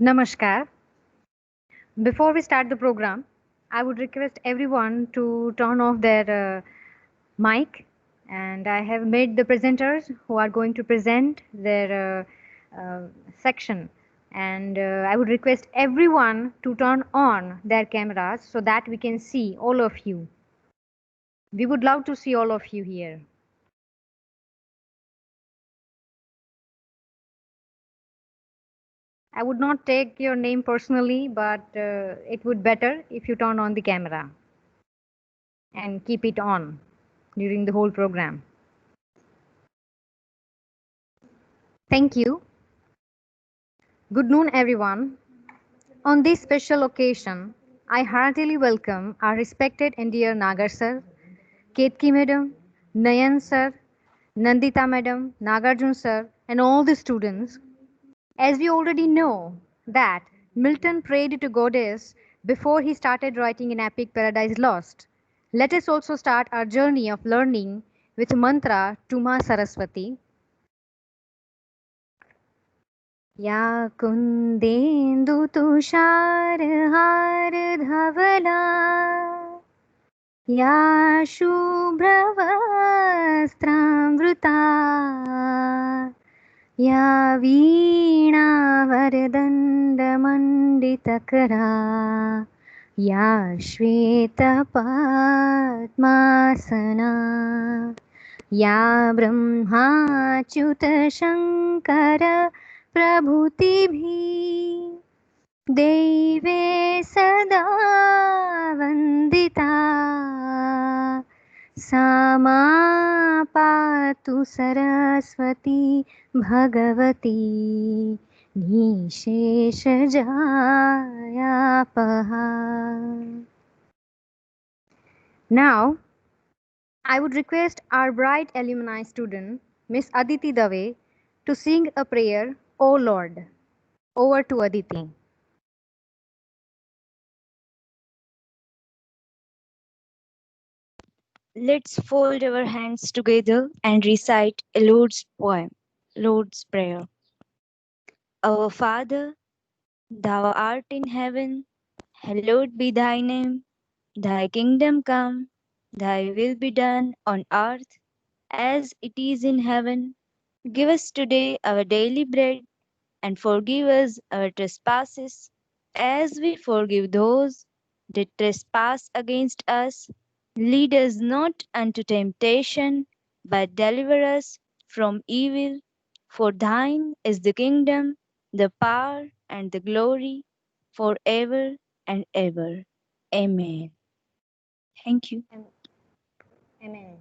Namaskar. Before we start the program, I would request everyone to turn off their mic, and I have made the presenters who are going to present their section. And I would request everyone to turn on their cameras so that we can see all of you. We would love to see all of you here. I would not take your name personally, but it would better if you turn on the camera and keep it on during the whole program. Thank you. Good noon, everyone. On this special occasion, I heartily welcome our respected and dear Nagar sir, Ketki madam, Nayan sir, Nandita madam, Nagarjun sir, and all the students. As we already know that Milton prayed to goddess before he started writing an epic Paradise Lost. Let us also start our journey of learning with mantra to Ma Saraswati. या कुन्देन्दुतुषारहारधवला या शुभ्रवस्त्रामृता या वीणावरदण्डमण्डितकरा या श्वेतपद्मासना या ब्रह्माच्युतशङ्कर प्रभृतिभिः देवे सदा वन्दिता सा मा पातु Saraswati Bhagwati निःशेषजायापहा. Now, I would request our bright alumni student, Miss Aditi Dave, to sing a prayer, O Lord. Over to Aditi. Let's fold our hands together and recite a Lord's poem, Lord's Prayer. Our Father, thou art in heaven, hallowed be thy name. Thy kingdom come, thy will be done on earth as it is in heaven. Give us today our daily bread, and forgive us our trespasses, as we forgive those that trespass against us. Lead us not unto temptation, but deliver us from evil. For thine is the kingdom, the power, and the glory, forever and ever. Amen. Thank you. Amen.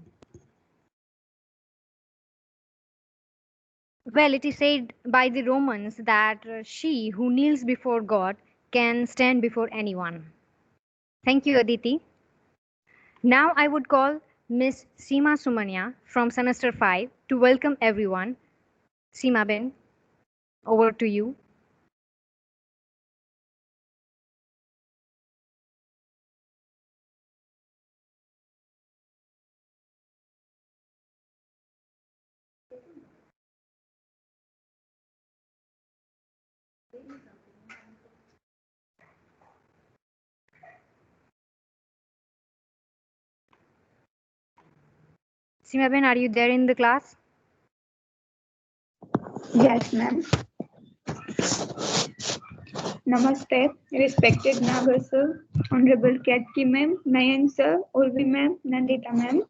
Well, it is said by the Romans that she who kneels before God can stand before anyone. Thank you, Aditi. Now I would call Miss Seema Sumania from semester 5 to welcome everyone. Seema Ben, over to you. Seema Ben, are you there in the class? Yes, ma'am. Namaste, respected Nagar sir, Honorable Ketki ma'am, Nayan sir, Urvi ma'am, Nandita ma'am.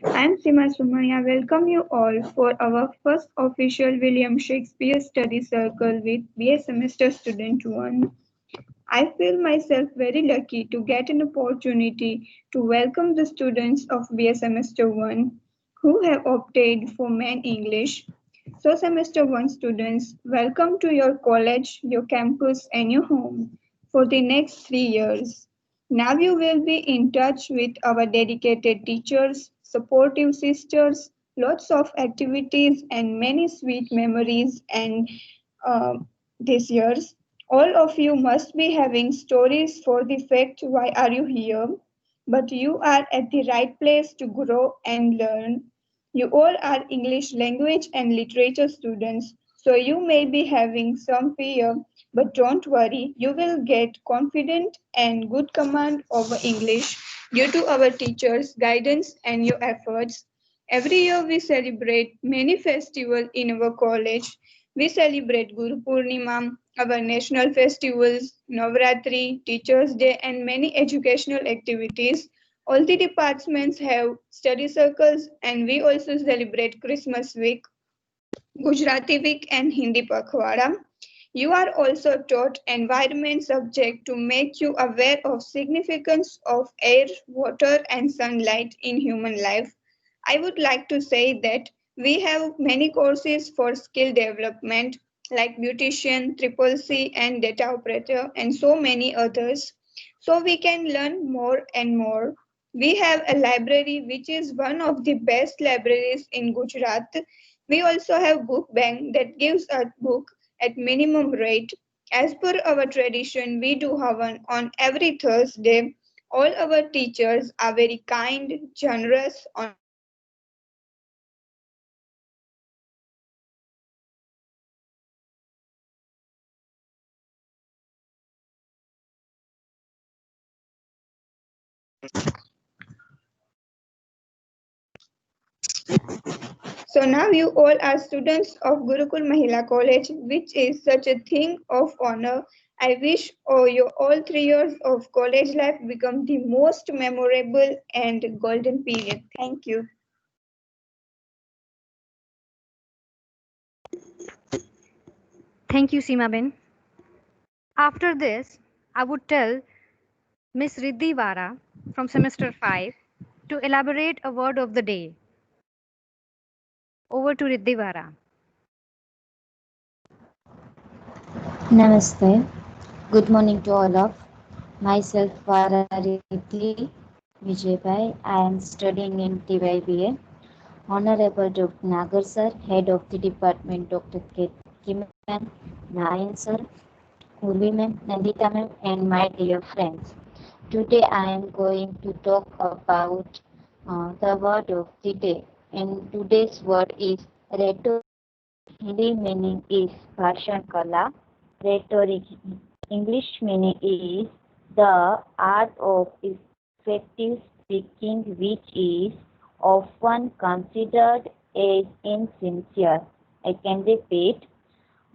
I am Sima Sumaya. Welcome you all for our first official William Shakespeare Study Circle with BA Semester Student 1. I feel myself very lucky to get an opportunity to welcome the students of BA Semester 1 who have opted for main English. So semester 1 students, welcome to your college, your campus and your home for the next 3 years. Now you will be in touch with our dedicated teachers, supportive sisters, lots of activities and many sweet memories and these years. All of you must be having stories for the fact why are you here, but you are at the right place to grow and learn. You all are English language and literature students, so you may be having some fear, but don't worry, you will get confident and good command over English due to our teachers' guidance and your efforts. Every year we celebrate many festivals in our college. We celebrate Guru Purnima, our national festivals, Navratri, Teachers' Day, and many educational activities. All the departments have study circles, and we also celebrate Christmas week, Gujarati week, and Hindi Pakhwada. You are also taught environment subject to make you aware of significance of air, water, and sunlight in human life. I would like to say that we have many courses for skill development like beautician, triple C, and data operator, and so many others. So we can learn more and more. We have a library which is one of the best libraries in Gujarat. We also have book bank that gives us book at minimum rate. As per our tradition, we do Havan on every Thursday. All our teachers are very kind, generous, honest, and supportive. We have many activities like dance, music, debate, poetry, so now you all are students of Gurukul Mahila College, which is such a thing of honor. I wish your all 3 years of college life become the most memorable and golden period. Thank you. Thank you, Seema Ben. After this, I would tell Miss Riddhi Vara from semester 5 to elaborate a word of the day. Over to Riddhi Vara. Namaste. Good morning to all of myself Varariti Vijaybai. I am studying in TYBA. Honorable Dr. Nagar sir, Head of the Department Dr. Kiman, Nayan sir, Urvi ma'am, Nandita ma'am, and my dear friends. Today I am going to talk about the word of the day. And today's word is rhetoric. Hindi meaning is Bhashan Kala. Rhetoric English meaning is the art of effective speaking, which is often considered as insincere. I can repeat,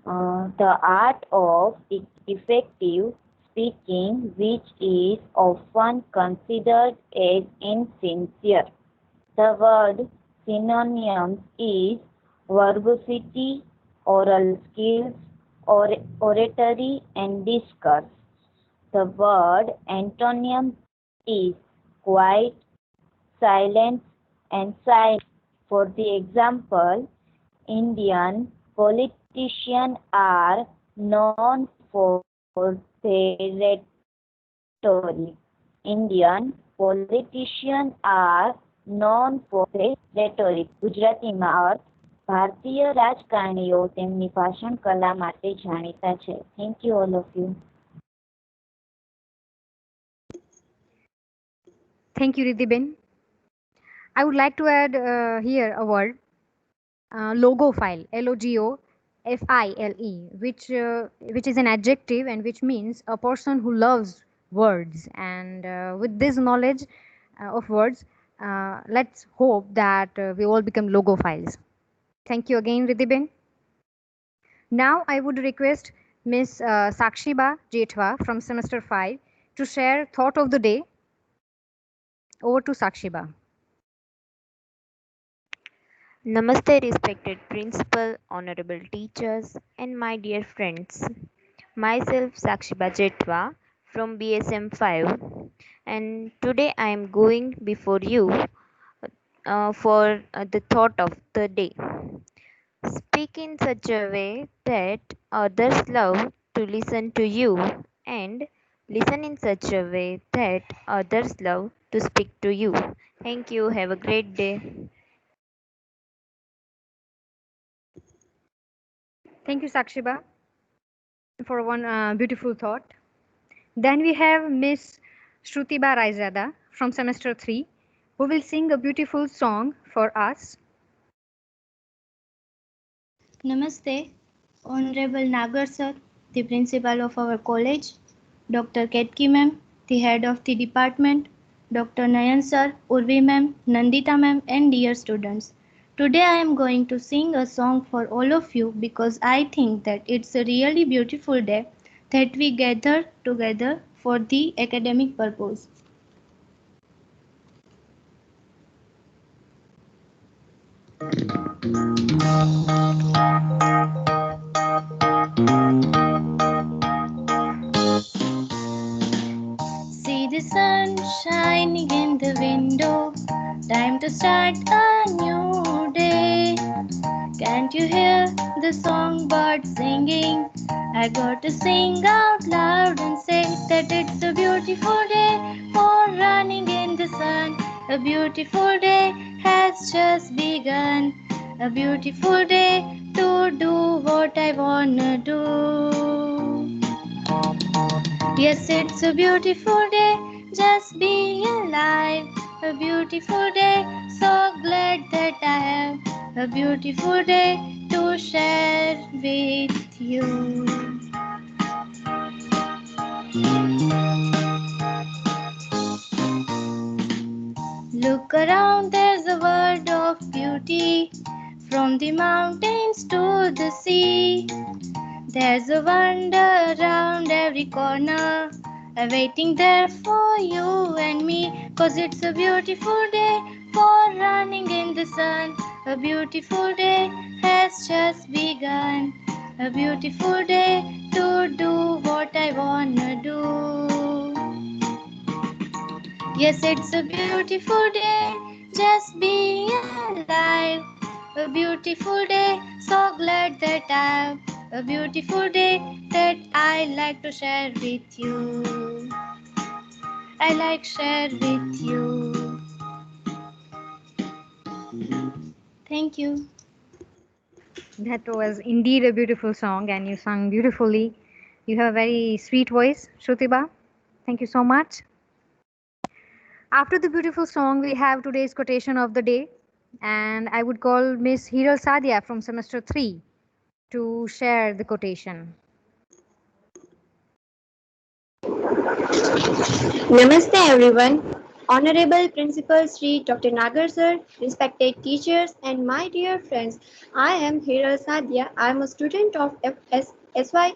the art of effective speaking, which is often considered as insincere. The word synonyms is verbosity, oral skills, oratory, and discourse. The word antonym is quiet, silence, and silence. For the example, Indian politicians are known for their rhetoric. Indian politicians are known for their rhetoric. ગુજરાતીમાં અર્થ ભારતીય રાજકારણીઓ તેમની ભાષણ કલા માટે જાણીતા છે. Thank you all of you. Thank you, Riddhi Ben. I would like to add here a word, logophile, Logofile, which is an adjective and which means a person who loves words. And with this knowledge of words, let's hope that we all become logophiles. Thank you again, Riddhi Ben. Now I would request Miss Sakshiba Jethwa from semester 5 to share thought of the day. Over to Sakshiba. Namaste, respected principal, honorable teachers, and my dear friends. Myself, Sakshiba Jetwa from BSM 5, and today I am going before you for the thought of the day. Speak in such a way that others love to listen to you, and listen in such a way that others love to speak to you. Thank you. Have a great day. Thank you, Sakshiba, for one beautiful thought. Then we have Miss Shrutiba Raizada from semester 3, who will sing a beautiful song for us. Namaste, Honorable Nagar sir, the principal of our college, Dr. Ketki ma'am, the head of the department, Dr. Nayan sir, Urvi ma'am, Nandita ma'am, and dear students. Today I am going to sing a song for all of you because I think that it's a really beautiful day that we gather together for the academic purpose. See the sun shining in the window. Time to start a new day. Can't you hear the songbird singing? I got to sing out loud and say that it's a beautiful day for running in the sun. A beautiful day has just begun. A beautiful day to do what I wanna do. Yes, it's a beautiful day, just being alive. A beautiful day, so glad that I have a beautiful day to share with you. Look around, there's a world of beauty, from the mountains to the sea. There's a wonder around every corner, awaiting there for you and me. 'Cause it's a beautiful day for running in the sun. A beautiful day has just begun. A beautiful day to do what I wanna do. Yes, it's a beautiful day, just being alive. A beautiful day, so glad that I'm a beautiful day that I like to share with you. I like share with you. Thank you. That was indeed a beautiful song, and you sung beautifully. You have a very sweet voice, Shrutiba. Thank you so much. After the beautiful song, we have today's quotation of the day, and I would call Miss Hiral Sadia from semester 3 to share the quotation. Namaste everyone. Honorable Principal Sri Dr. Nagar sir, respected teachers and my dear friends. I am Hiral Sadia. I am a student of FSY.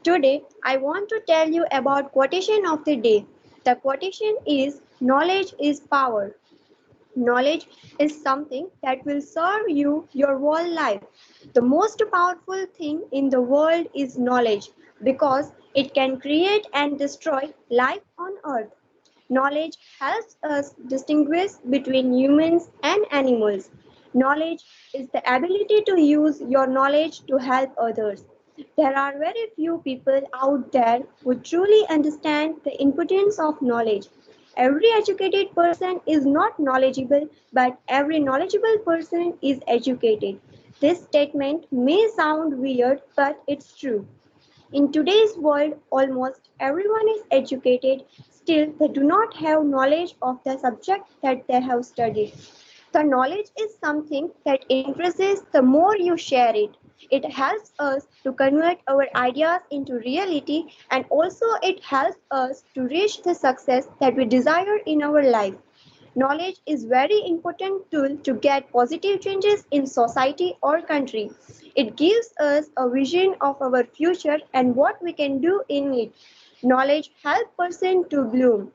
Today I want to tell you about quotation of the day. The quotation is knowledge is power. Knowledge is something that will serve you your whole life. The most powerful thing in the world is knowledge because it can create and destroy life on earth. Knowledge helps us distinguish between humans and animals. Knowledge is the ability to use your knowledge to help others. There are very few people out there who truly understand the importance of knowledge. Every educated person is not knowledgeable, but every knowledgeable person is educated. This statement may sound weird, but it's true. In today's world, almost everyone is educated, still, they do not have knowledge of the subject that they have studied. The knowledge is something that increases the more you share it. It helps us to convert our ideas into reality and also it helps us to reach the success that we desire in our life. Knowledge is very important tool to get positive changes in society or country. It gives us a vision of our future and what we can do in it. Knowledge helps person to bloom.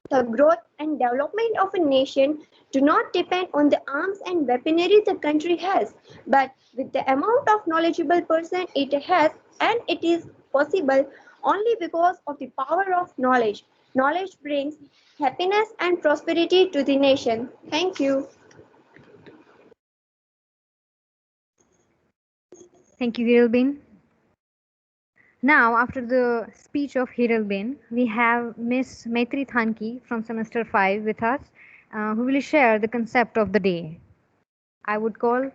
The growth and development of a nation do not depend on the arms and weaponry the country has, but with the amount of knowledgeable person it has, and it is possible only because of the power of knowledge. Knowledge brings happiness and prosperity to the nation. Thank you. Thank you, Hiralbin. Now, after the speech of Hiralbin, we have Miss Maitri Thanki from semester 5 with us, who will share the concept of the day. I would call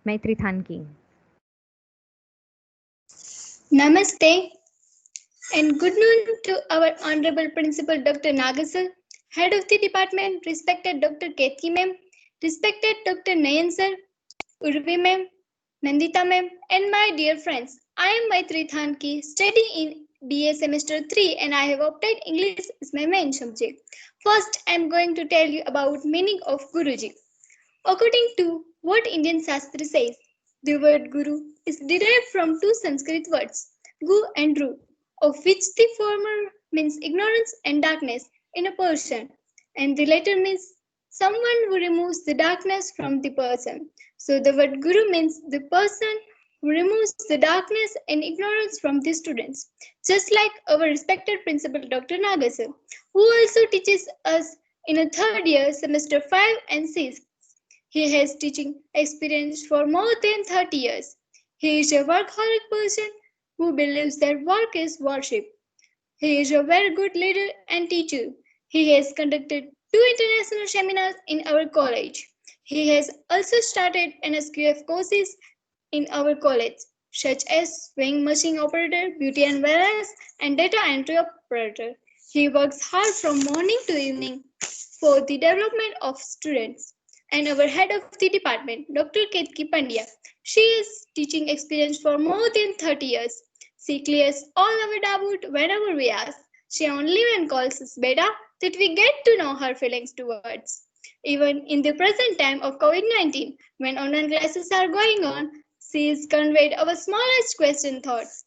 Maitri Thanki. Namaste and good noon to our Honorable Principal Dr. Nagasar, Head of the Department, respected Dr. Ketki ma'am, respected Dr. Nayan sir, Urvi ma'am, Nandita ma'am, and my dear friends. I am Maitri Thanki, studying in BA Semester 3 and I have opted English as my main subject. First, I am going to tell you about meaning of Guruji. According to what Indian Shastra says, the word Guru is derived from two Sanskrit words, Gu and Ru, of which the former means ignorance and darkness in a person, and the latter means someone who removes the darkness from the person. So the word Guru means the person who removes the darkness and ignorance from the students. Just like our respected principal Dr. Nagasar, who also teaches us in a third year, semester 5 and 6. He has teaching experience for more than 30 years. He is a workaholic person who believes that work is worship. He is a very good leader and teacher. He has conducted two international seminars in our college. He has also started NSQF courses in our college, such as swing machine operator, beauty and wellness, and data entry operator. He works hard from morning to evening for the development of students. And our head of the department, Dr. Ketki Pandya. She is teaching experience for more than 30 years. She clears all our doubt whenever we ask. She only when calls us beta that we get to know her feelings towards. Even in the present time of COVID-19, when online classes are going on, she has conveyed our smallest question thoughts.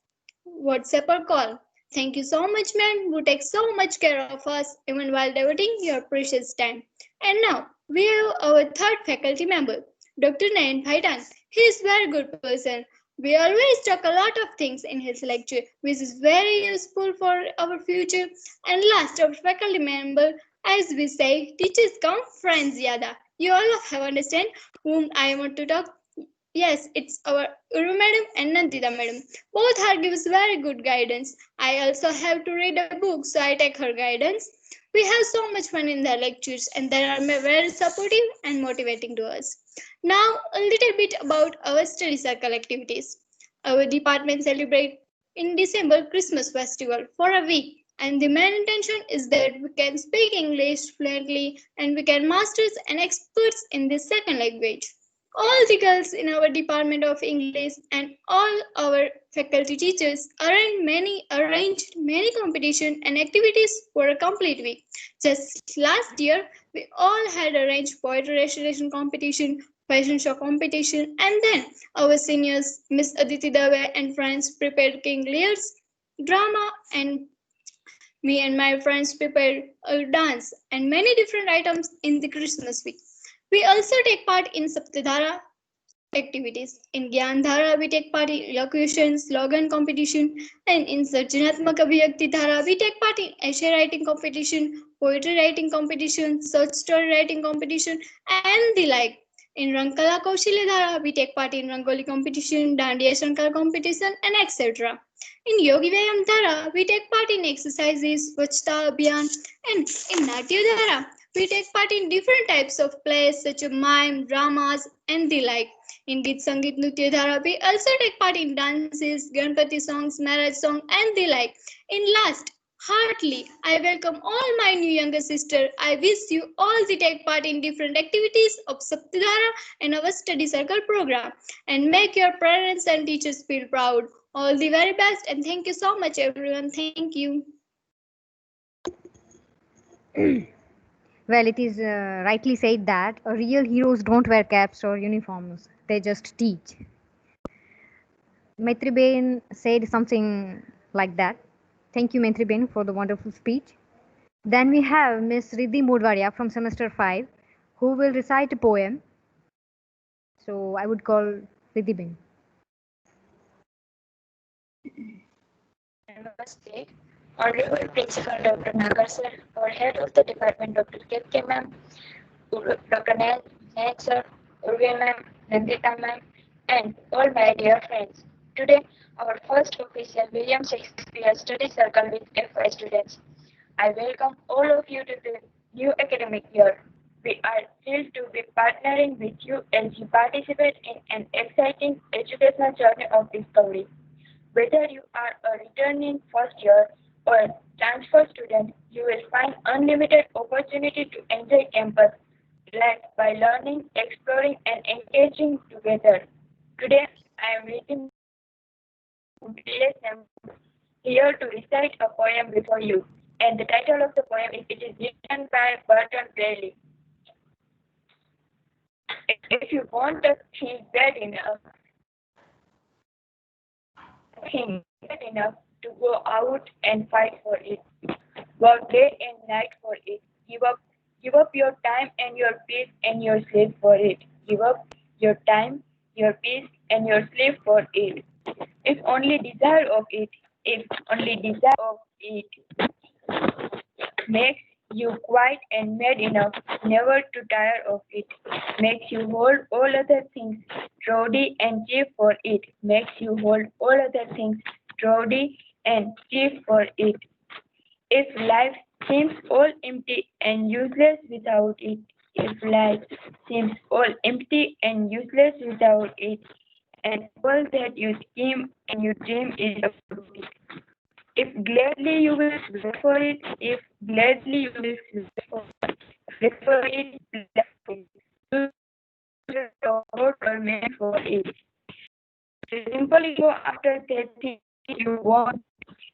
WhatsApp or call. Thank you so much, ma'am, who takes so much care of us even while devoting your precious time. And now, we have our third faculty member, Dr. Nayan Bhaitan. He is a very good person. We always talk a lot of things in his lecture, which is very useful for our future. And last, our faculty member, as we say, teachers come, friends yada. You all have understand whom I want to talk. Yes, it's our Uru madam and Nandita madam. Both her gives very good guidance. I also have to read a book, so I take her guidance. We have so much fun in their lectures and they are very supportive and motivating to us. Now, a little bit about our study circle activities. Our department celebrates in December Christmas festival for a week, and the main intention is that we can speak English fluently and we can masters and experts in this second language. All the girls in our department of English and all our faculty teachers arranged many competition and activities for a complete week. Just last year, we all had arranged poetry recitation competition, fashion show competition, and then our seniors, Miss Aditi Dave and friends, prepared King Lear's drama, and me and my friends prepared a dance and many different items in the Christmas week. We also take part in Saptadhara activities. In Gyandhara, we take part in elocution, slogan competition, and in Sarjanatmaka Abhiyakti Dhara, we take part in essay writing competition, poetry writing competition, short story writing competition, and the like. In Rangkala Kaushilya Dhara, we take part in Rangoli competition, Dandiya Shankar competition, and etc. In Yogi Vyayam Dhara, we take part in exercises, Swachhta Abhiyan, and in Natya Dhara, we take part in different types of plays such as mime, dramas, and the like. In Geet Sangeet Nritya Dhara, we also take part in dances, Ganpati songs, marriage song, and the like. In last, heartily, I welcome all my new younger sister. I wish you all the take part in different activities of Saptadhara and our study circle program, and make your parents and teachers feel proud. All the very best, and thank you so much, everyone. Thank you. Well, it is rightly said that real heroes don't wear caps or uniforms, they just teach. Maitriben said something like that. Thank you, Maitriben, for the wonderful speech. Then we have Miss Riddhi Modwaria from semester 5, who will recite a poem. So I would call Riddhi Ben. Namaste. Honorable Principal Dr. Nagar sir, our head of the department Dr. K. ma'am, Dr. Nayak sir, Urvi ma'am, Nandita ma'am, and all my dear friends. Today, our first official William Shakespeare Study Circle with FY students. I welcome all of you to the new academic year. We are thrilled to be partnering with you as you participate in an exciting educational journey of discovery. Whether you are a returning first year or a transfer student, you will find unlimited opportunity to enjoy campus life by learning, exploring, and engaging together. Today, I am reading BSM here to recite a poem before you. And the title of the poem is It is written by Burton Braley. If you want a thing bad enough to go out and fight for it, work day and night for it, give up your time and your peace and your sleep for it. Give up your time, your peace and your sleep for it. If only desire of it, if only desire of it makes you quiet and mad enough never to tire of it, makes you hold all other things rowdy and cheap for it, makes you hold all other things rowdy and cheap for it. If life seems all empty and useless without it, if life seems all empty and useless without it, and all that you scheme and you dream is about it, if gladly you will swear for it, if gladly you will swear for it, you or man for it. Simply go after that thing you want.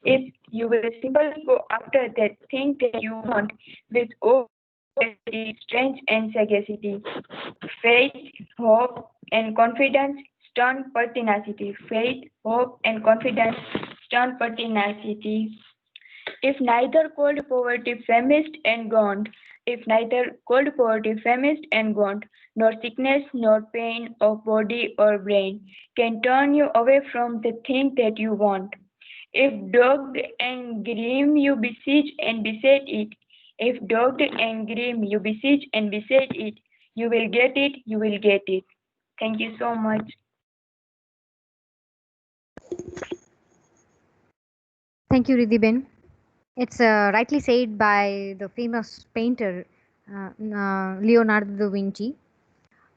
If you will simply go after that thing that you want with all strength and sagacity, faith, hope, and confidence, stern pertinacity. Faith, hope, and confidence, stern pertinacity. If neither cold poverty famished and gaunt, if neither cold poverty famished and gaunt, nor sickness nor pain of body or brain can turn you away from the thing that you want. If dogged and grim you besiege and beset it, if dogged and grim you besiege and beset it, you will get it, you will get it. Thank you so much. Thank you, Ridhiben. It's rightly said by the famous painter Leonardo da Vinci.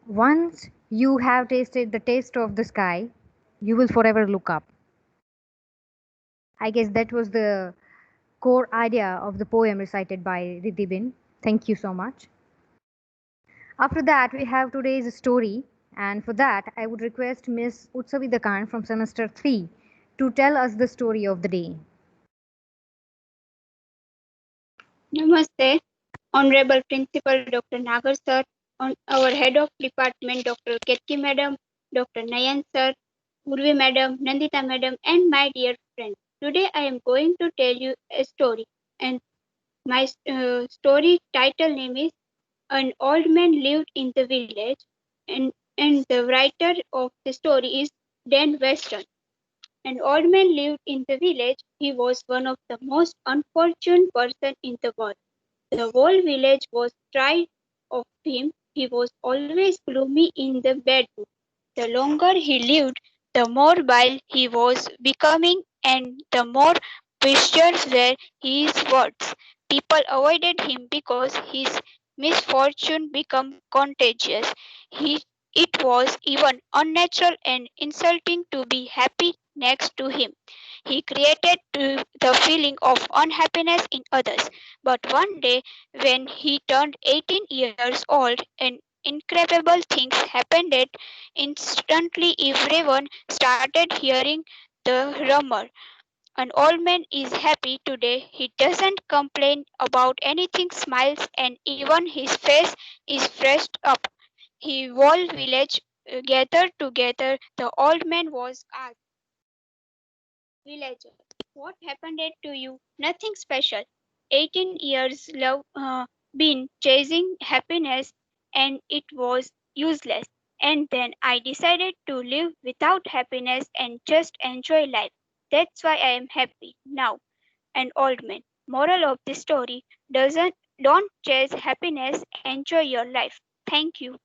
Once you have tasted the taste of the sky, you will forever look up. I guess that was the core idea of the poem recited by Ridhiben. Thank you so much. After that, we have today's story, and for that, I would request Miss Utsavi Dakan from semester 3 to tell us the story of the day. Namaste, Honorable Principal Dr. Nagar Sir, on our Head of Department Dr. Ketki Madam, Dr. Nayan Sir, Urvi Madam, Nandita Madam, and my dear friends. Today I am going to tell you a story, and my story title name is An Old Man Lived in the Village, and the writer of the story is Dan Weston. An old man lived in the village. He was one of the most unfortunate persons in the world. The whole village was tired of him. He was always gloomy in the bedroom. The longer he lived, the more vile he was becoming, and the more precious were his words. People avoided him because his misfortune became contagious. It was even unnatural and insulting to be happy next to him. He created the feeling of unhappiness in others. But one day, when he turned 18 years old, an incredible things happened. That instantly everyone started hearing the rumor. An old man is happy today. He doesn't complain about anything, smiles, and even his face is freshed up. He whole village gathered together. The old man was asked, "Villager, what happened to you?" "Nothing special. 18 years been chasing happiness and it was useless. And then I decided to live without happiness and just enjoy life. That's why I am happy now." An old man. Moral of the story: don't chase happiness, enjoy your life. Thank you.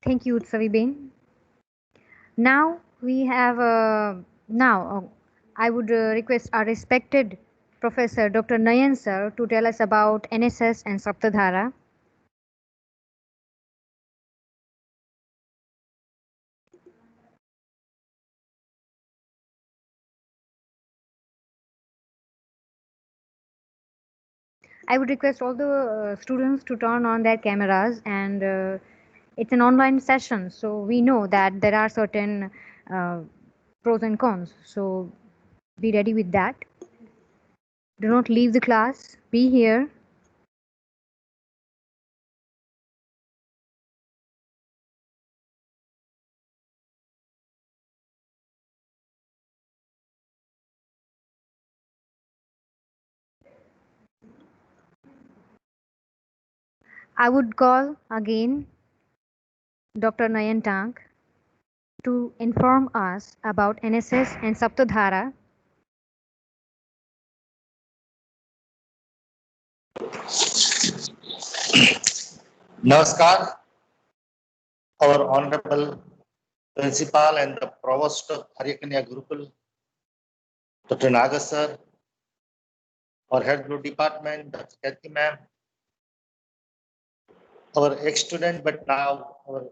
Thank you, Utsavi Ben. Now we have I would request our respected Professor Dr. Nayan sir to tell us about NSS and Saptadhara. I would request all the students to turn on their cameras and it's an online session, so we know that there are certain pros and cons. So be ready with that. Do not leave the class. Be here. I would call again Dr. Nayan Tank to inform us about NSS and Saptadhara. Namaskar, our Honorable Principal and the Provost of Aryakanya Gurukul, Dr. Naga sir, our Head Blue Department, Dr. Kathy ma'am, our ex-student but now our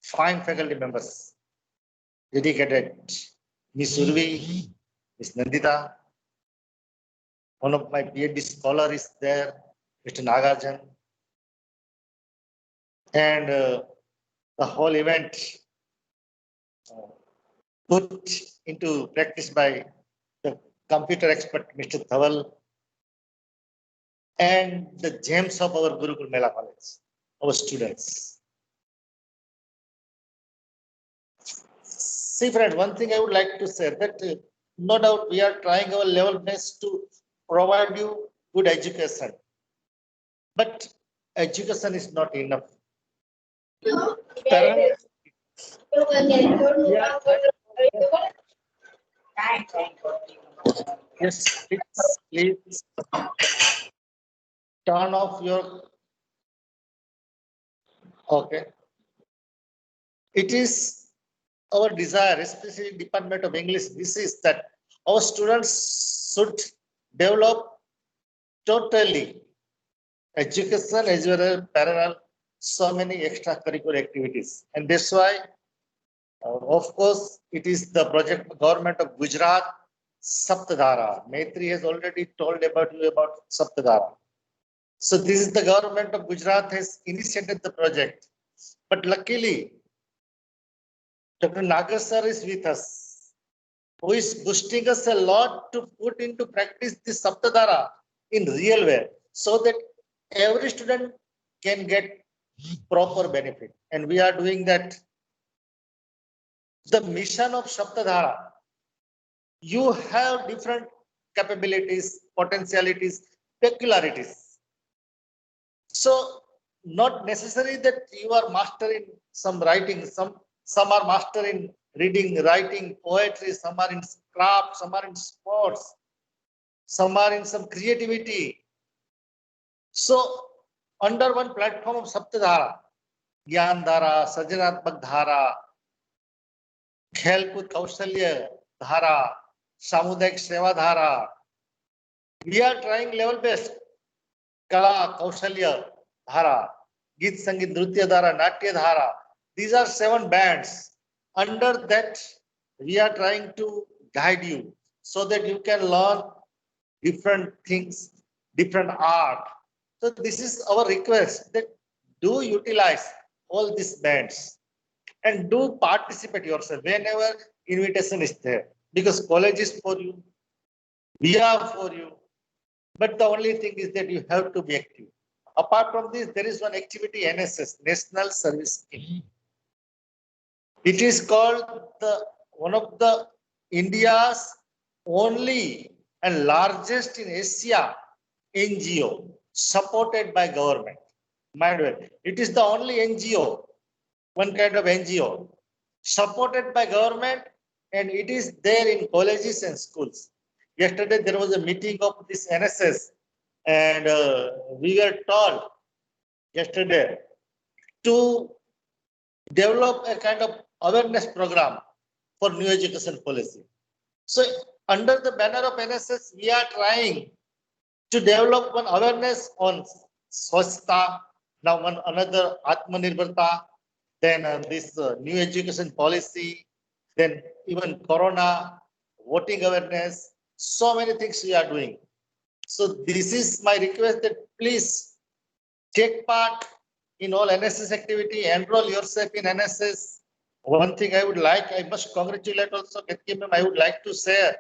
fine faculty members, dedicated Miss Urvi, Miss Nandita, one of my PhD scholar is there, Mr. Nagarjan, and the whole event put into practice by the computer expert, Mr. Dhaval, and the gems of our Gurukul Mela College, our students. See, friend, one thing I would like to say that no doubt we are trying our level best to provide you good education, but education is not enough. Parents, yes, please turn off your. Okay. It is our desire, especially Department of English, this is that our students should develop totally education as well as parallel so many extracurricular activities. And that's why, of course, it is the project government of Gujarat, Saptadhara. Maitri has already told about you about Saptadhara. So this is the government of Gujarat has initiated the project. But luckily, Dr. Nagar sir is with us, who is boosting us a lot to put into practice this Saptadhara in real way, so that every student can get proper benefit. And we are doing that. The mission of Saptadhara, you have different capabilities, potentialities, peculiarities. So not necessary that you are master in some writing, some are master in reading, writing, poetry, some are in craft, some are in sports, some are in some creativity. So under one platform of Saptadhara, Gyan Dhara, Sajjanatmak Dhara, Khelkut Kaushalya Dhara, Samudayik Seva Dhara, we are trying level best. Kala, Kaushalya Dhara, Geet Sangeet Nritya Dhara, Natya Dhara. These are 7 bands. Under that, we are trying to guide you so that you can learn different things, different art. So this is our request, that do utilize all these bands and do participate yourself whenever invitation is there, because college is for you, we are for you. But the only thing is that you have to be active. Apart from this, there is one activity, NSS, National Service Scheme. It is called one of the India's only and largest in Asia NGO supported by government. Mind well, it is the only NGO, one kind of NGO supported by government, and it is there in colleges and schools. Yesterday there was a meeting of this NSS, and we were told yesterday to develop a kind of awareness program for new education policy. So under the banner of NSS, we are trying to develop one awareness on Swachhta, now one another Atmanirbharta, then this new education policy, then even Corona, voting awareness, so many things we are doing. So this is my request, that please take part in all NSS activity, enroll yourself in NSS. One thing I would like, I must congratulate also Ketki ma'am. I would like to say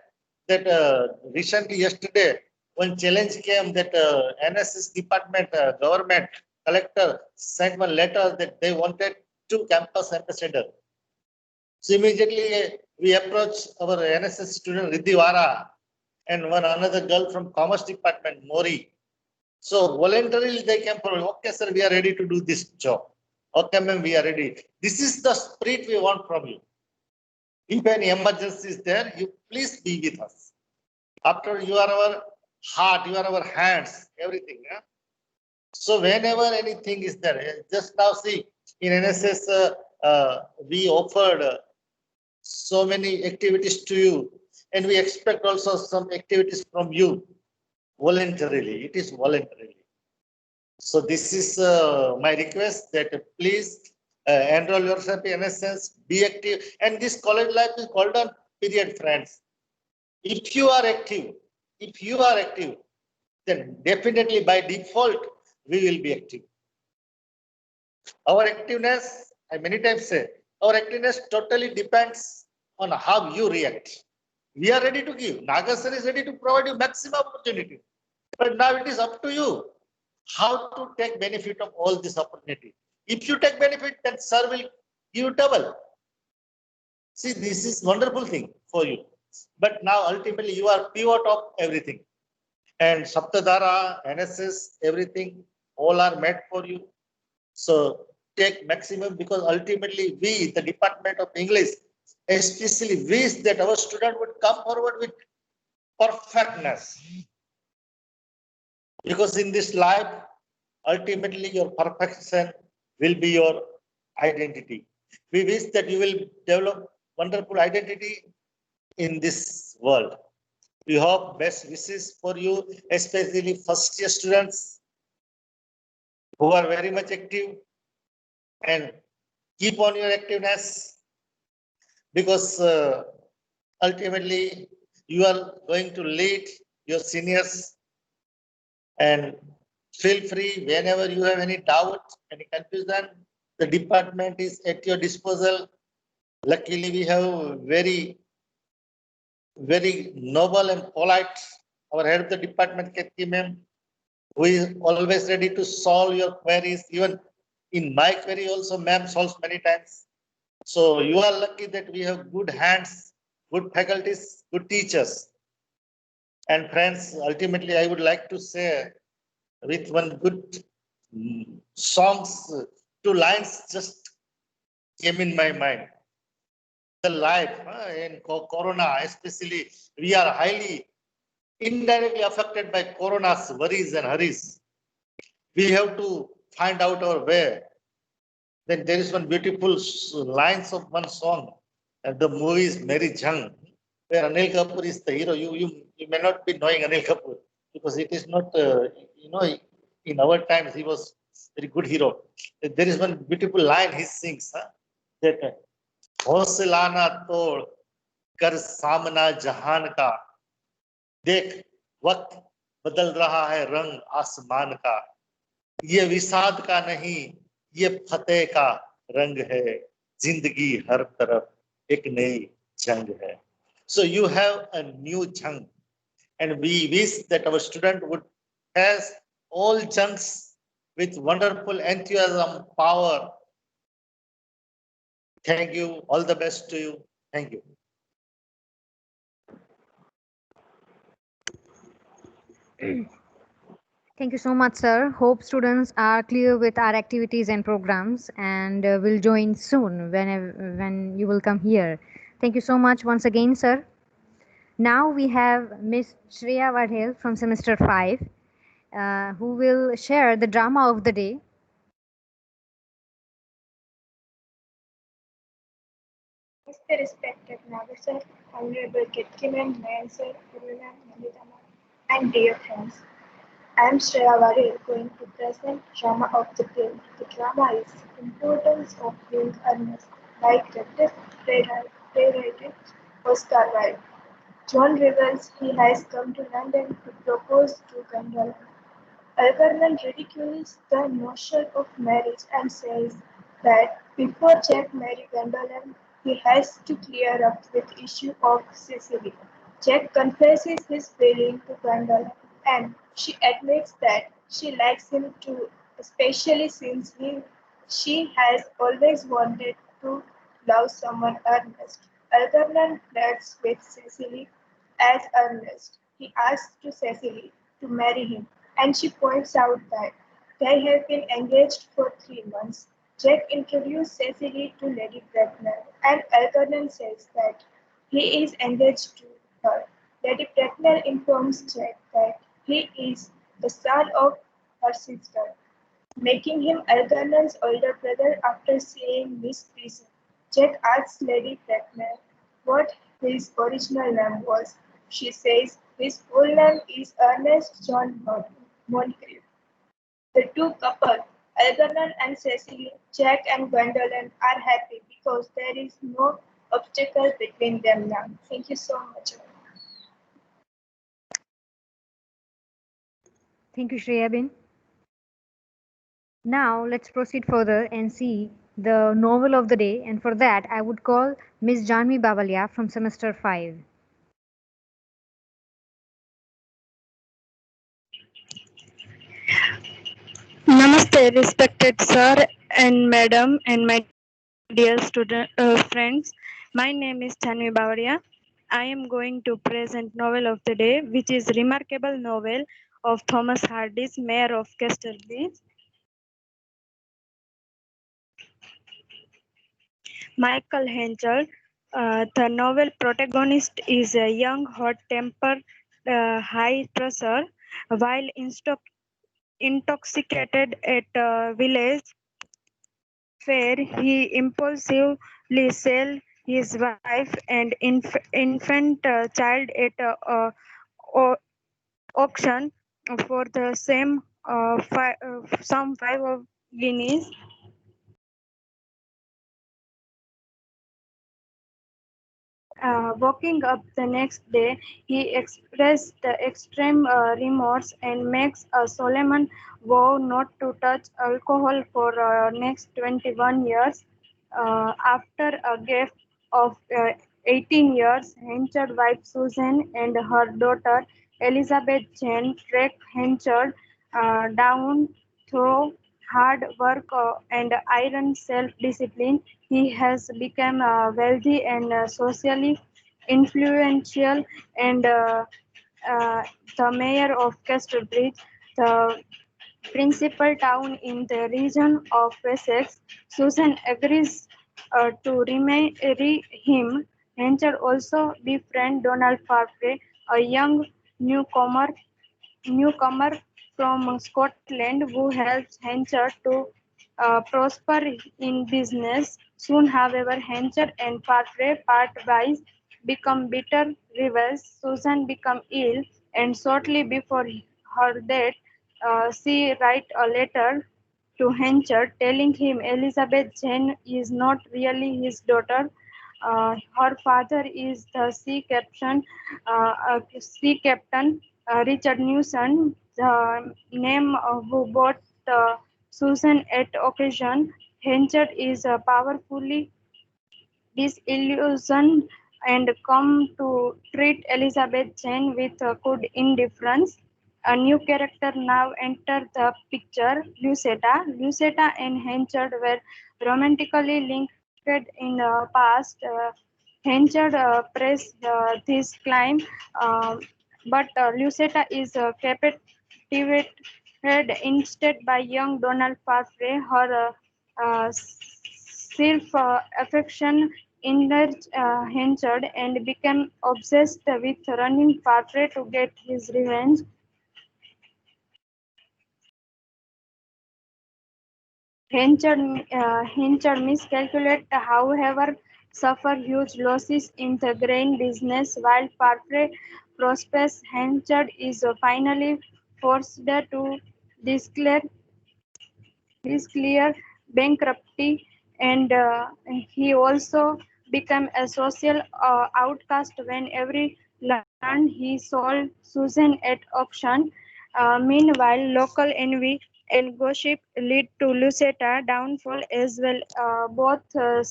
that recently yesterday, when challenge came that NSS department, government, collector sent one letter that they wanted 2 campus ambassador. So immediately we approached our NSS student Riddhivara and one another girl from Commerce Department, Mori. So voluntarily they came forward. Okay, sir, we are ready to do this job. Okay, ma'am, we are ready. This is the spirit we want from you. If any emergency is there, you please be with us. After you are our heart, you are our hands, everything. Yeah? So whenever anything is there, just now see in NSS, we offered so many activities to you, and we expect also some activities from you voluntarily. It is voluntarily. So this is my request that please enroll yourself in NSS, be active, and this college life is golden period, friends. If you are active, then definitely by default we will be active. Our activeness, I many times say, our activeness totally depends on how you react. We are ready to give. Nagasar is ready to provide you maximum opportunity. But now it is up to you how to take benefit of all this opportunity. If you take benefit, then sir will give you double. See, this is wonderful thing for you. But now ultimately you are pivot of everything. And Saptadhara, NSS, everything, all are made for you. So take maximum, because ultimately we, the Department of English, especially wish that our student would come forward with perfectness. Because in this life, ultimately your perfection will be your identity. We wish that you will develop wonderful identity in this world. We hope best wishes for you, especially first year students who are very much active, and keep on your activeness, because ultimately you are going to lead your seniors, and feel free whenever you have any doubt, any confusion, the department is at your disposal. Luckily, we have very noble and polite our head of the department, Ketki ma'am, who is always ready to solve your queries. Even in my query also, ma'am solves many times. So you are lucky that we have good hands, good faculties, good teachers. And friends, ultimately, I would like to say with one good songs, 2 lines just came in my mind. The life in Corona, especially, we are highly indirectly affected by Corona's worries and hurries. We have to find out our way. Then there is one beautiful lines of one song, and the movie is Mary Jung, where Anil Kapoor is the hero. You may not be knowing Anil Kapoor, because it is not, in our times he was very good hero. There is one beautiful line he sings, that हौसला ना तोड़ कर सामना जहान का, देख वक्त बदल रहा है रंग आसमान का, ये विषाद का नहीं ये फतेह का रंग है, जिंदगी हर तरफ एक नई जंग है. So you have a new jung, and we wish that our student would pass all jungs with wonderful enthusiasm, power. Thank you. All the best to you. Thank you. Thank you so much, sir. Hope students are clear with our activities and programs, and will join soon when you will come here. Thank you so much once again, sir. Now we have Miss Shreya Vadhel from semester 5, who will share the drama of the day. Namaste, respected Nagar sir, Honorable Ketki ma'am, Nayan sir, Urvi ma'am, Nandita ma'am, and dear friends. I am Shreya Vadhel, going to present drama of the day. The drama is Importance of Being Earnest by creative playwright Oscar Wilde. John reveals he has come to London to propose to Gondola. Algernon ridicules the notion of marriage and says that before Jack marries Gwendolyn, he has to clear up with the issue of Cecily. Jack confesses his feeling to Gwendolyn, and she admits that she likes him too, especially since she has always wanted to love someone earnest. Algernon flirts with Cecily as Ernest. He asks to Cecily to marry him, and she points out that they have been engaged for 3 months. Jack introduces Cecily to Lady Bracknell, and Algernon says that he is engaged to her. Lady Bracknell informs Jack that he is the son of her sister, making him Algernon's older brother after seeing Miss Prison. Jack asks Lady Bracknell what his original name was. She says his full name is Ernest John Moncrief. The two couple, Algernon and Cecily, Jack and Gwendolyn, are happy because there is no obstacle between them now. Thank you so much. Thank you, Shreyabin. Now let's proceed further and see the novel of the day, and for that I would call Miss Janvi Babalia from semester 5. Namaste, respected sir and madam, and my dear student friends. My name is Tanvi Bavaria. I am going to present novel of the day, which is remarkable novel of Thomas Hardy's Mayor of Castleby. Michael Henschel. The novel protagonist is a young, hot-tempered, high-pressure, while intoxicated at a village fair, he impulsively sells his wife and infant child at auction for the same some 5 guineas. Waking up the next day, he expressed extreme remorse and makes a solemn vow not to touch alcohol for next 21 years. After a gap of 18 years, Henchard's wife Susan and her daughter Elizabeth Jane track Henchard down through hard work and iron self-discipline. He has become wealthy and socially influential, and the mayor of Casterbridge, the principal town in the region of Wessex. Susan agrees to remarry him. Henchard also befriends Donald Farfrae, a young newcomer newcomer from Scotland who helps Henchard to prosper in business. Soon, however, Henchard and Farfrae part ways, become bitter rivals. Susan becomes ill, and shortly before her death, she writes a letter to Henchard telling him Elizabeth Jane is not really his daughter. Her father is the sea captain Richard Newson, the name who bought Susan at occasion. Henchard is powerfully disillusioned and come to treat Elizabeth Jane with good indifference. A new character now entered the picture, Lucetta. Lucetta and Henchard were romantically linked in the past. Henchard pressed this claim, but Lucetta is captivated instead by young Donald Farfrae. Her self-affection enlarged Henchard and became obsessed with running Farfrae to get his revenge. Henchard miscalculated, however, suffer huge losses in the grain business while Farfrae prospers. Henchard is finally forced to declare bankruptcy, and he also became a social outcast when every learned he sold Susan at auction. Meanwhile, local envy and gossip lead to Lucetta downfall as well. Both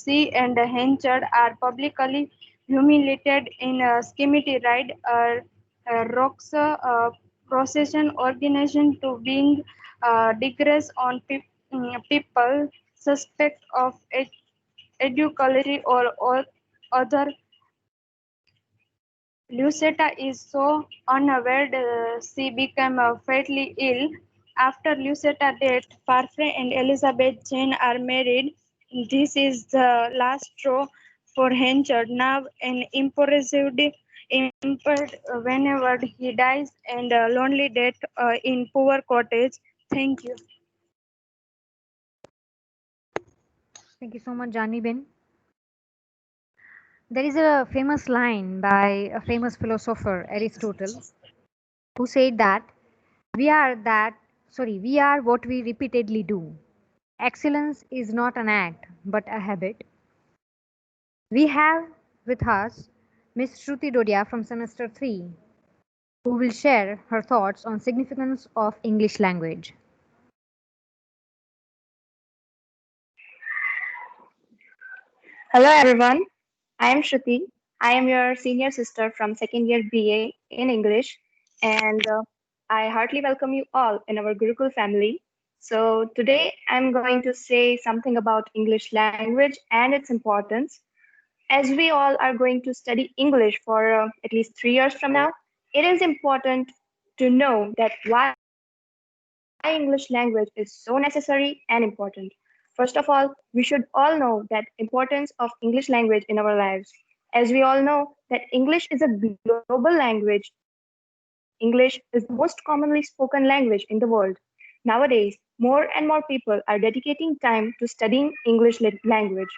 she and Henchard are publicly humiliated in a Skimity ride, rocks procession organization to being digress on people suspect of educatory or other. Lucetta is so unaware she became fatally ill. After Lucetta's death, Parfrey and Elizabeth Jane are married. This is the last straw for Henchard, now an impaired whenever he dies, and a lonely death in poor cottage. Thank you. Thank you so much, Jani Ben. There is a famous line by a famous philosopher, Aristotle, who said that we are what we repeatedly do. Excellence is not an act, but a habit. We have with us Miss Shruti Dodia from semester 3, who will share her thoughts on significance of English language. Hello everyone, I am Shruti. I am your senior sister from second year BA in English, and I heartily welcome you all in our Gurukul family. So today I'm going to say something about English language and its importance. As we all are going to study English for at least 3 years from now, it is important to know that why English language is so necessary and important. First of all, we should all know that importance of English language in our lives. As we all know that English is a global language. English is the most commonly spoken language in the world. Nowadays, more and more people are dedicating time to studying English language.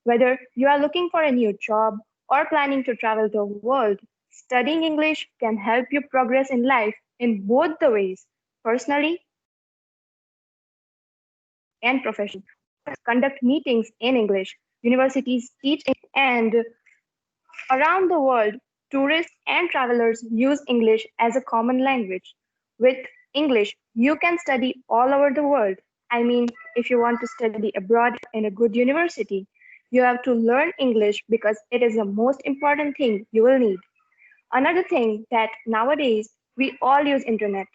Whether you are looking for a new job or planning to travel the world, studying English can help you progress in life in both the ways, personally and professionally. Conduct meetings in English. Universities teach and around the world, tourists and travelers use English as a common language. With English, you can study all over the world. I mean, if you want to study abroad in a good university, you have to learn English because it is the most important thing you will need. Another thing that nowadays we all use internet.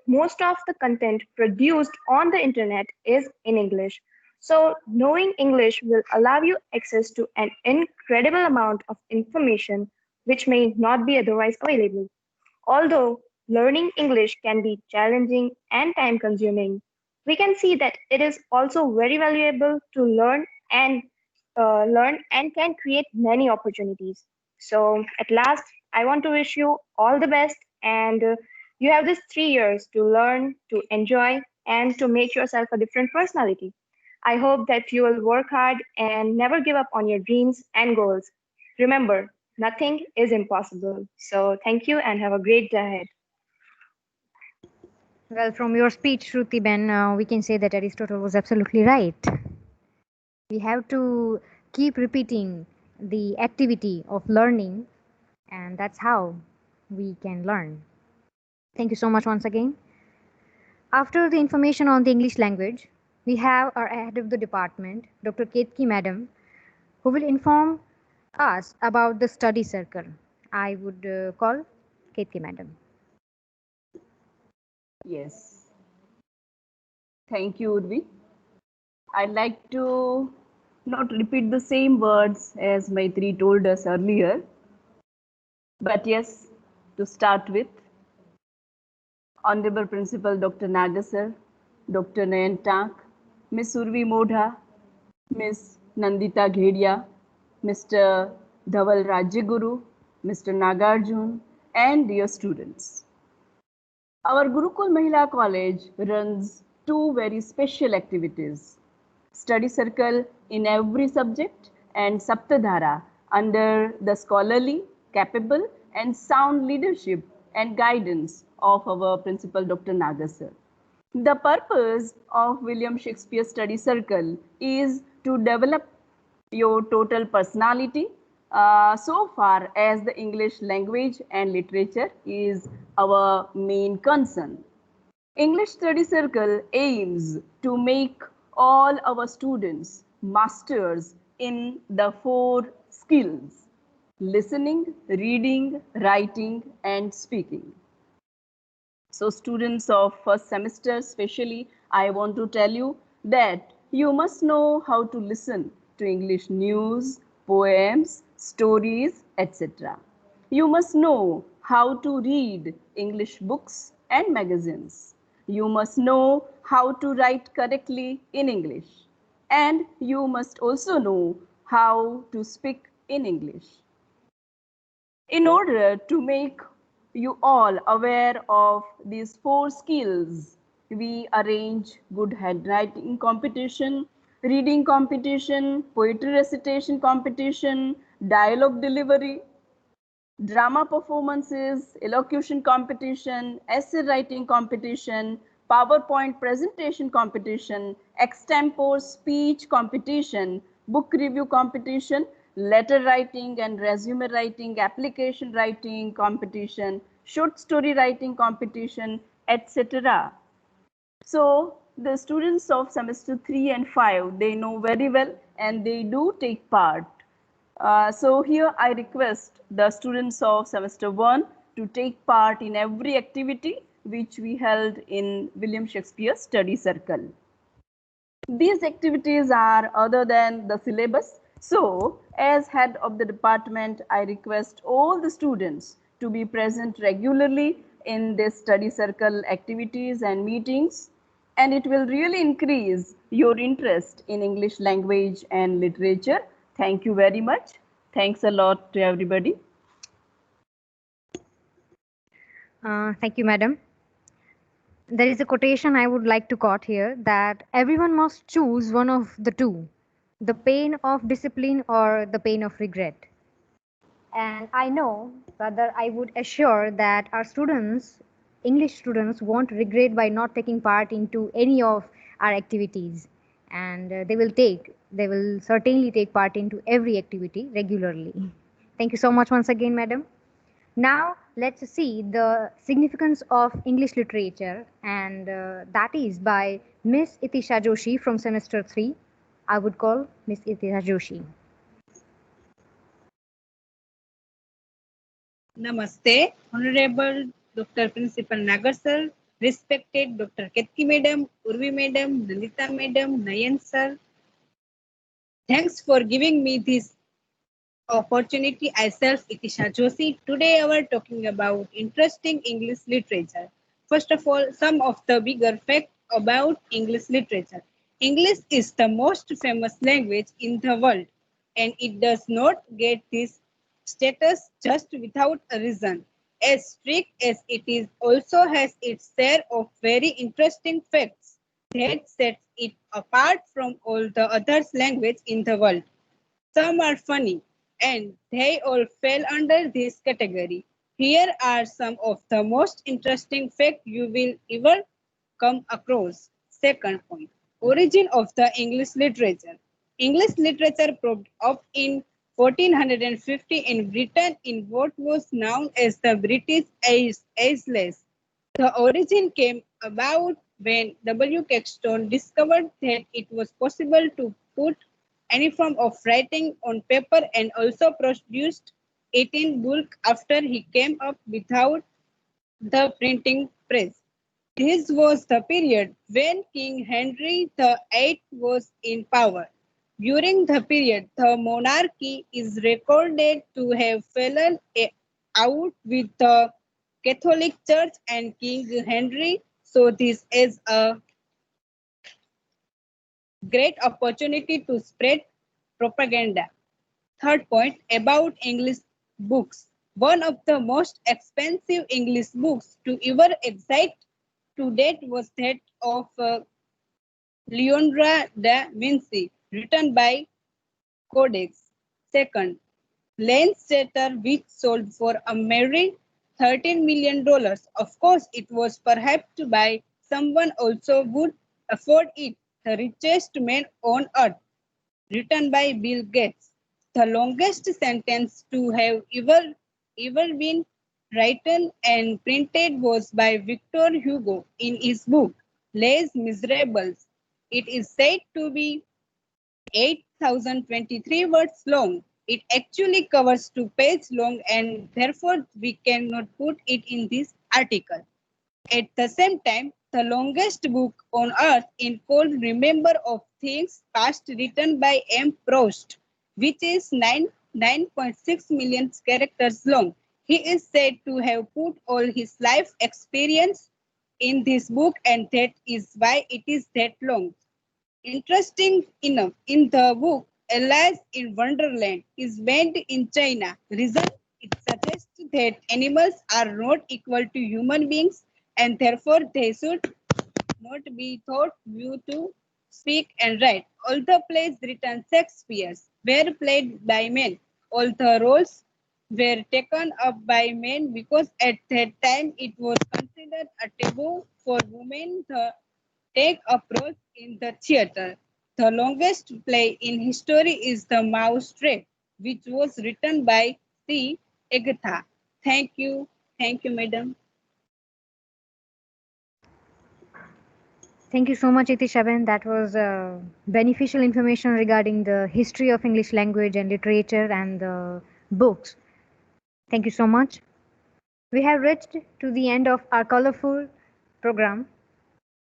Most of the content produced on the internet is in English. So knowing English will allow you access to an incredible amount of information which may not be otherwise available. Although learning English can be challenging and time consuming, we can see that it is also very valuable to learn and can create many opportunities. So at last, I want to wish you all the best, and you have this 3 years to learn, to enjoy, and to make yourself a different personality. I hope that you will work hard and never give up on your dreams and goals. Remember, nothing is impossible. So thank you and have a great day ahead. Well, from your speech, Shruti Ben, we can say that Aristotle was absolutely right. We have to keep repeating the activity of learning, and that's how we can learn. Thank you so much once again. After the information on the English language, we have our head of the department, Dr. Ketki Madam, who will inform us about the study circle. I would call Ketki Madam. Yes. Thank you, Urvi. I'd like to not repeat the same words as Maitri told us earlier. But yes, to start with, Honorable Principal Dr. Nagasar, Dr. Nayan Tak, Miss Urvi Modha, Miss Nandita Ghedia, Mr. Dhaval Rajyaguru, Mr. Nagarjun, and dear students. Our Gurukul Mahila College runs two very special activities, study circle in every subject and Saptadhara under the scholarly, capable and sound leadership and guidance of our principal Dr. Nagasar. The purpose of William Shakespeare Study Circle is to develop your total personality so far as the English language and literature is our main concern. English Study Circle aims to make all our students masters in the 4 skills: listening, reading, writing, and speaking. So students of first semester especially, I want to tell you that you must know how to listen to English news, poems, stories, etc. You must know how to read English books and magazines. You must know how to write correctly in English. And you must also know how to speak in English. In order to make you all aware of these 4 skills, we arrange good handwriting competition, reading competition, poetry recitation competition, dialogue delivery, drama performances, elocution competition, essay writing competition, PowerPoint presentation competition, extempore speech competition, book review competition, letter writing and resume writing, application writing competition, short story writing competition, etc. So the students of semester 3 and 5, they know very well and they do take part. So here I request the students of semester 1 to take part in every activity which we held in William Shakespeare Study Circle. These activities are other than the syllabus. So as head of the department, I request all the students to be present regularly in this study circle activities and meetings, and it will really increase your interest in English language and literature. Thank you very much. Thanks a lot to everybody. Thank you, madam. There is a quotation I would like to quote here that everyone must choose one of the two, the pain of discipline or the pain of regret. And I know, rather, I would assure that our students, English students, won't regret by not taking part into any of our activities. And they will certainly take part into every activity regularly. Thank you so much once again, madam. Now, let's see the significance of English literature, and that is by Miss Itisha Joshi from semester 3. I would call Miss Itisha Joshi. Namaste, Honorable Dr. Principal Nagar sir, respected Dr. Ketki madam, Urvi madam, Nandita madam, Nayan sir. Thanks for giving me this opportunity. I self Itisha Joshi. Today we are talking about interesting English literature. First of all, some of the bigger facts about English literature. English is the most famous language in the world, and it does not get this status just without a reason. As strict as it is, also has its share of very interesting facts that sets it apart from all the other languages in the world. Some are funny, and they all fell under this category. Here are some of the most interesting facts you will ever come across. Second point, origin of the English literature. English literature popped up in 1450 in Britain in what was known as the British Isles. The origin came about when W. Caxton discovered that it was possible to put any form of writing on paper and also produced it in bulk after he came up without the printing press. This was the period when King Henry VIII was in power. During the period, the monarchy is recorded to have fallen out with the Catholic Church and King Henry. So this is a great opportunity to spread propaganda. Third point about English books. One of the most expensive English books to ever exist to date was that of Leonardo da Vinci, written by Codex. Second, Lancaster, which sold for a mere $13 million. Of course, it was perhaps by someone also would afford it. The richest man on earth, written by Bill Gates. The longest sentence to have ever been written and printed was by Victor Hugo in his book Les Miserables. It is said to be 8,023 words long. It actually covers 2 pages long, and therefore we cannot put it in this article. At the same time, the longest book on earth is called Remember of Things Past, written by M. Proust, which is 9.6 million characters long. He is said to have put all his life experience in this book, and that is why it is that long. Interesting enough, in the book, Alice in Wonderland is banned in China. Reason, it suggests that animals are not equal to human beings, and therefore they should not be taught you to speak and write. All the plays written Shakespeare's were played by men. All the roles were taken up by men because at that time it was considered a taboo for women to take up roles in the theater. The longest play in history is The Mousetrap, which was written by C. Agatha. Thank you. Thank you, madam. Thank you so much, Itishaben. That was beneficial information regarding the history of English language and literature and the books. Thank you so much. We have reached to the end of our colorful program.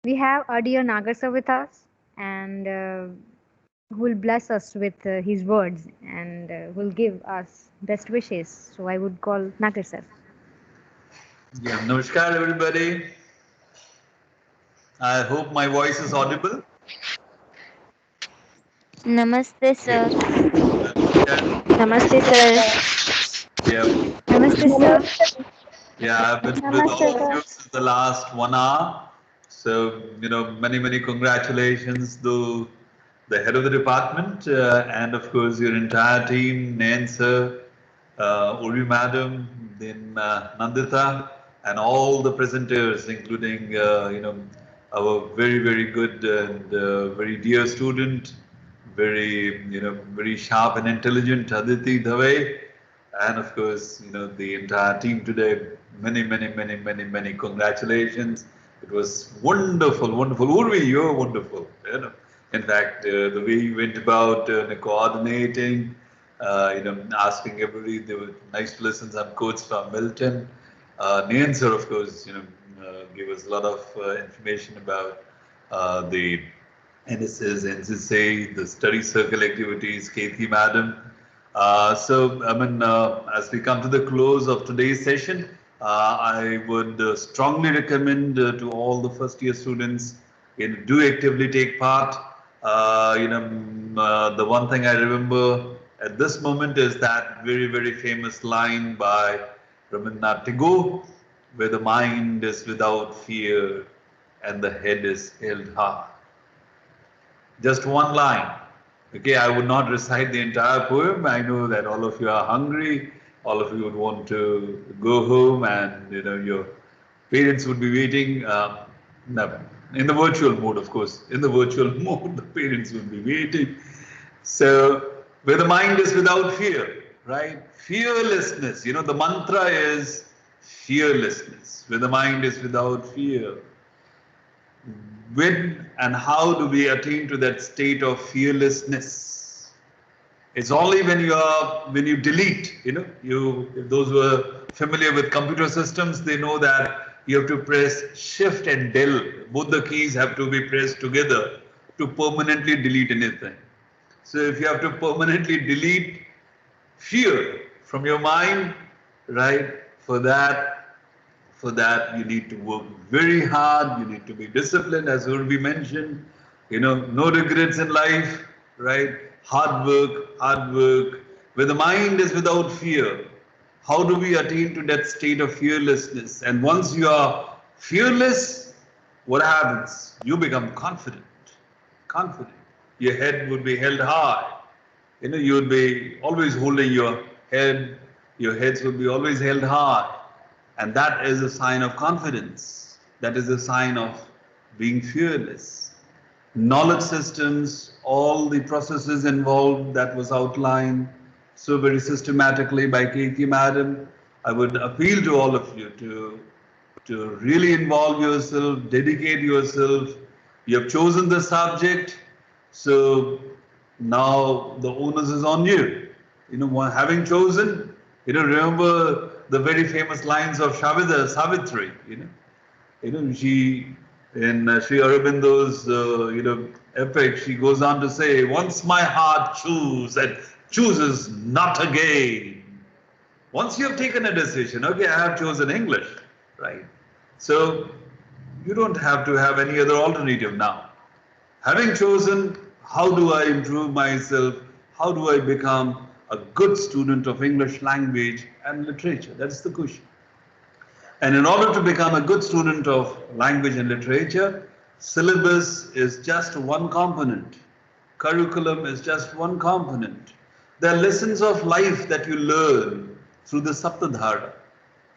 We have our dear Nagar with us, and who will bless us with his words and will give us best wishes. So I would call Nagar sir. Yeah, namaskar everybody. I hope my voice is audible. Namaste, sir. Namaste, sir. Yeah. Namaste, sir. Yeah, I've been with all of you since the last 1 hour. So, many congratulations to the head of the department and of course your entire team, Nayan sir, Urvi madam, then Nandita, and all the presenters, including, our very good and very dear student, very sharp and intelligent Aditi Dave, and of course, the entire team today. Many congratulations. It was wonderful. Urvi, you're wonderful. In fact, the way you went about coordinating, asking everybody, there were nice to listen some quotes from Milton. Nayan sir, of course, gave us a lot of information about the NSS, NCSA, the study circle activities, Kethi madam. As we come to the close of today's session, I would strongly recommend to all the first year students, do actively take part. The one thing I remember at this moment is that very famous line by Rabindranath Tagore, where the mind is without fear and the head is held high. Just one line. Okay, I would not recite the entire poem. I know that all of you are hungry. All of you would want to go home, and your parents would be waiting. No, in the virtual mode, of course. In the virtual mode, the parents would be waiting. So, where the mind is without fear, right? Fearlessness. The mantra is fearlessness. Where the mind is without fear. When and how do we attain to that state of fearlessness? It's only when you delete, if those who are familiar with computer systems, they know that you have to press shift and del. Both the keys have to be pressed together to permanently delete anything. So if you have to permanently delete fear from your mind, right, for that you need to work very hard. You need to be disciplined, as Urvi mentioned. No regrets in life, right? Hard work. Where the mind is without fear, how do we attain to that state of fearlessness? And once you are fearless, what happens? You become confident. Your head would be held high. You would be always holding your head. Your heads would be always held high. And that is a sign of confidence. That is a sign of being fearless. Knowledge systems, all the processes involved that was outlined so very systematically by Kethi madam. I would appeal to all of you to really involve yourself, dedicate yourself. You have chosen the subject, so now the onus is on you. Having chosen, remember the very famous lines of Savitri. She in Sri Aurobindo's epic, she goes on to say, "Once my heart chooses not again." Once you have taken a decision, okay, I have chosen English, right? So you don't have to have any other alternative now. Having chosen, how do I improve myself? How do I become a good student of English language and literature? That's the question. And in order to become a good student of language and literature, syllabus is just one component. Curriculum is just one component. There are lessons of life that you learn through the Saptadhara,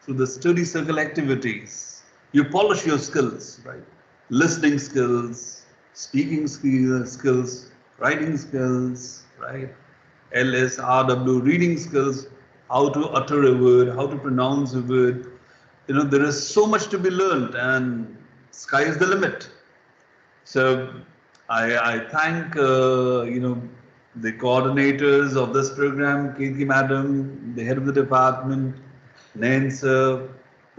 through the study circle activities. You polish your skills, right? Listening skills, speaking skills, writing skills, right? LSRW, reading skills, how to utter a word, how to pronounce a word. There is so much to be learned, and sky is the limit. So I thank the coordinators of this program, Kirti Madam, the head of the department, Nayan sir,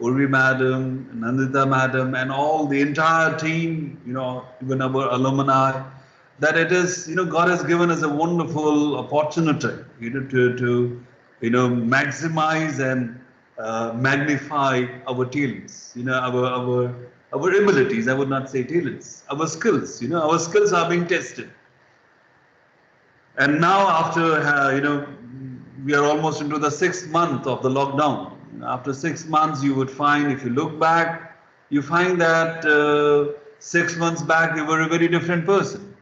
Urvi Madam, Nandita Madam, and all the entire team, even our alumni, that it is, God has given us a wonderful opportunity, to maximize and magnify our talents, our abilities. I would not say talents, our skills. Our skills are being tested. And now, after we are almost into the 6th month of the lockdown. After 6 months, you would find, if you look back, you find that 6 months back you were a very different person,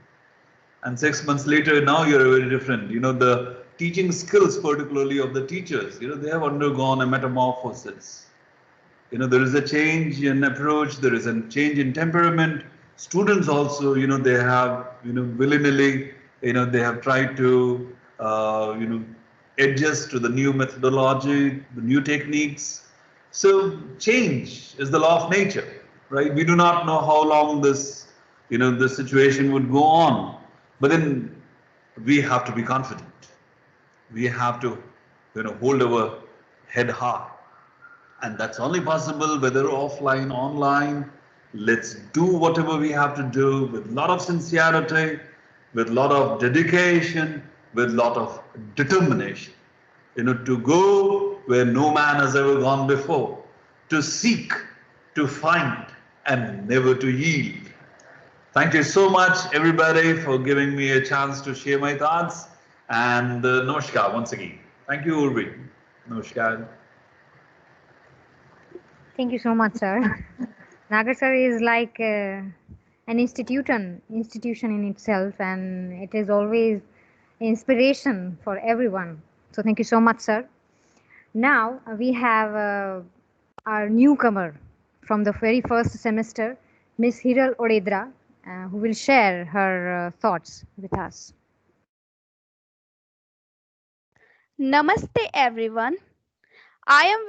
and 6 months later now you're a very different. The teaching skills, particularly of the teachers, they have undergone a metamorphosis. There is a change in approach, there is a change in temperament. Students also, they have, willy-nilly, they have tried to, adjust to the new methodology, the new techniques. So change is the law of nature, right? We do not know how long this, this situation would go on, but then we have to be confident. We have to, hold our head high. And that's only possible whether offline, online. Let's do whatever we have to do with a lot of sincerity, with a lot of dedication, with a lot of determination. To go where no man has ever gone before, to seek, to find, and never to yield. Thank you so much, everybody, for giving me a chance to share my thoughts. And Namaskar once again. Thank you, Urvi. Namaskar. Thank you so much, sir. Nagar sir is like an institution in itself, and it is always inspiration for everyone. So thank you so much, sir. Now we have our newcomer from the very first semester, Miss Hiral Odedra, who will share her thoughts with us. Namaste everyone. I am